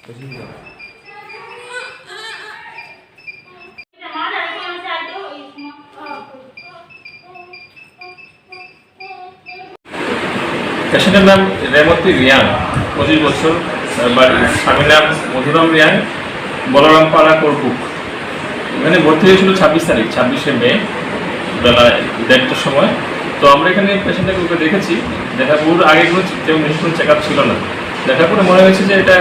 পেশেন্টের নাম রেমতি রিয়াং, 25 বছর, স্বামীর নাম মধুরাম রিয়াং, বলরাম পাড়া করকুক। এখানে ভর্তি হয়েছিল 26শে মে বেলা 1:30টার সময়। তো আমরা এখানে পেশেন্টটাকে দেখেছি, দেখার পর আগে কোনো চেক আপ ছিল না। দেখার পরে মনে হয়েছে যে এটা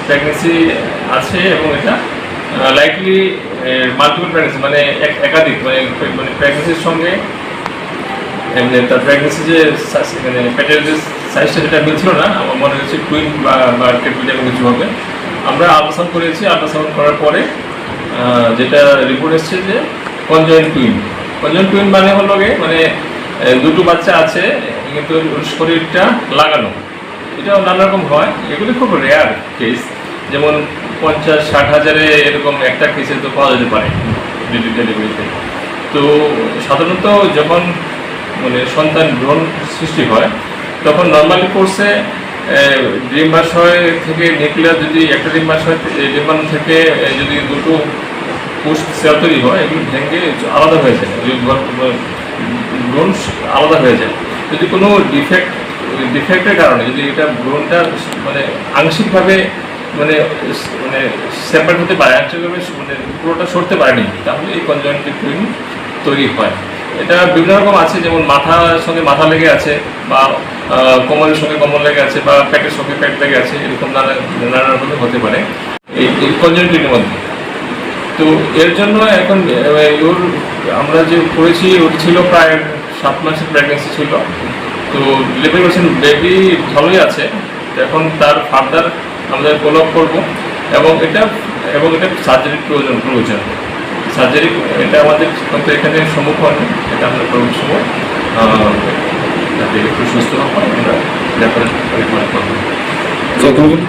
প্রেগনেন্সি আছে এবং এটা লাইকলি মাল্টিপল প্রেগনেন্সি, মানে একাধিক, মানে প্রেগনেন্সির সঙ্গে তার প্রেগনেন্সি যে মানে পেটের যে সাইজটা যেটা মিলছিল না, আমার মনে হচ্ছে টুইন বা ট্রিপল এমন কিছু হবে। আমরা আল্ট্রাসাউন্ড করেছি, আল্ট্রাসাউন্ড করার পরে যেটা রিপোর্ট এসছে যে কনজয়েন্ট টুইন মানে হলো মানে দুটো বাচ্চা আছে কিন্তু শরীরটা লাগানো। এটাও নানা রকম হয়, এগুলি খুব রেয়ার কেস, যেমন 50-60 হাজারে এরকম একটা কেসে তো পাওয়া যেতে পারে ডেলিভারিতে। তো সাধারণত যখন মানে সন্তান ভ্রূণ সৃষ্টি হয় তখন নর্মালি কোর্সে ডিম্বাশয় থেকে নিউক্লিয়াস, যদি একটা ডিম্বাণু থেকে যদি দুটো কোষ সেল তৈরি হয়, এগুলো ভেঙে আলাদা হয়ে যায়, ভ্রূণ আলাদা হয়ে যায়। যদি কোনো ডিফেক্টের কারণে যদি এটা ভ্রূণটা মানে আংশিকভাবে মানে সেপারেট হতে পারে, আংশিকভাবে মানে পুরোটা সরতে পারেনি, তাহলে এই কনজয়েন্টিভ টুইন তৈরি হয়। এটা বিভিন্ন রকম আছে, যেমন মাথার সঙ্গে মাথা লেগে আছে, বা কোমরের সঙ্গে কোমর লেগে আছে, বা পেটের সঙ্গে পেট লেগে আছে, এরকম নানা রকমের হতে পারে এই কনজয়েন্টিভের মধ্যে। তো এর জন্য এখন ওর আমরা যে করেছি, ওর ছিল প্রায় 7 মাসের প্রেগনেন্সি ছিল। তো 11% বেবি ভালোই আছে। এখন তার ফার্দার আমাদের ফলো আপ করবো, এবং এটা সার্জারির প্রয়োজন। সার্জারি এটা আমাদের কিন্তু এখানে সম্ভব হয়নি, এটা আমরা করবো সময় যাতে একটু সুস্থ হয়, আমরা রেকমেন্ড করবো।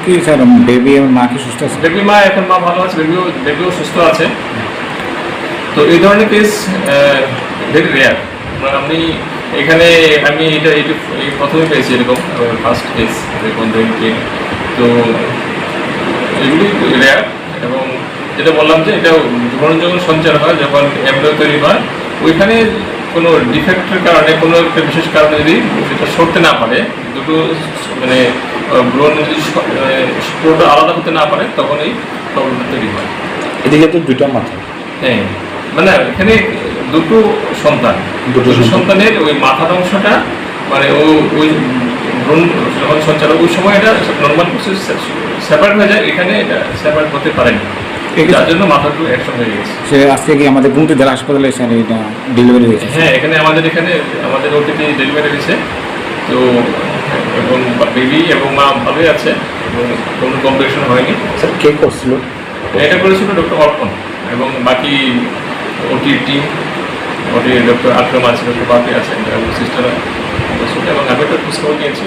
কি স্যার, বেবি এবং মা কি সুস্থ আছে? বেবি মা এখন ভালো আছে, বেবিও সুস্থ আছে। তো এই ধরনের কেস ভেরি রেয়ার। আমি এটা প্রথমে পেয়েছি এরকম ফার্স্ট কেস এরকম। তো এগুলি রেয়ার, এবং যেটা বললাম যে এটা ভ্রূণ যখন সঞ্চার হয়, যখন এমব্রিও তৈরি হয়, ওইখানে কোনো ডিফেক্টের কারণে, কোনো একটা বিশেষ কারণে যদি সেটা সরতে না পারে, দুটো মানে ভ্রূণ যদি পুরোটা আলাদা হতে না পারে, তখন এই প্রবলেমটা তৈরি হয়। এদিকে তো দুটো মাথা, হ্যাঁ, মানে এখানে দুটো সন্তানের ওই মাথার অংশটা মানে ওই ভ্রূণ যখন সঞ্চার ওই সময় এটা নর্মাল প্রসেস সেপারেট হয়ে যায়, এখানে এটা সেপারেট হতে পারেনি, যার জন্য মাথাটা একসঙ্গে হয়ে গেছে। সে আজকে কি আমাদের গুমতি জেলা হাসপাতালে এটা ডেলিভারি হয়েছে? হ্যাঁ, আমাদের ওটিতে ডেলিভারি হয়েছে। তো এবং বেবি এবং মা ভালোই আছে, এবং কোনো কমপ্লিকেশন হয়নি। স্যার কে করছিল? এটা করেছিল ডক্টর অর্পণ, এবং বাকি টিম ডক্টর আকরম আছে, ডক্টর বাপি আছে, সিস্টার, এবং আমি একটা খোঁজখবর নিয়েছি।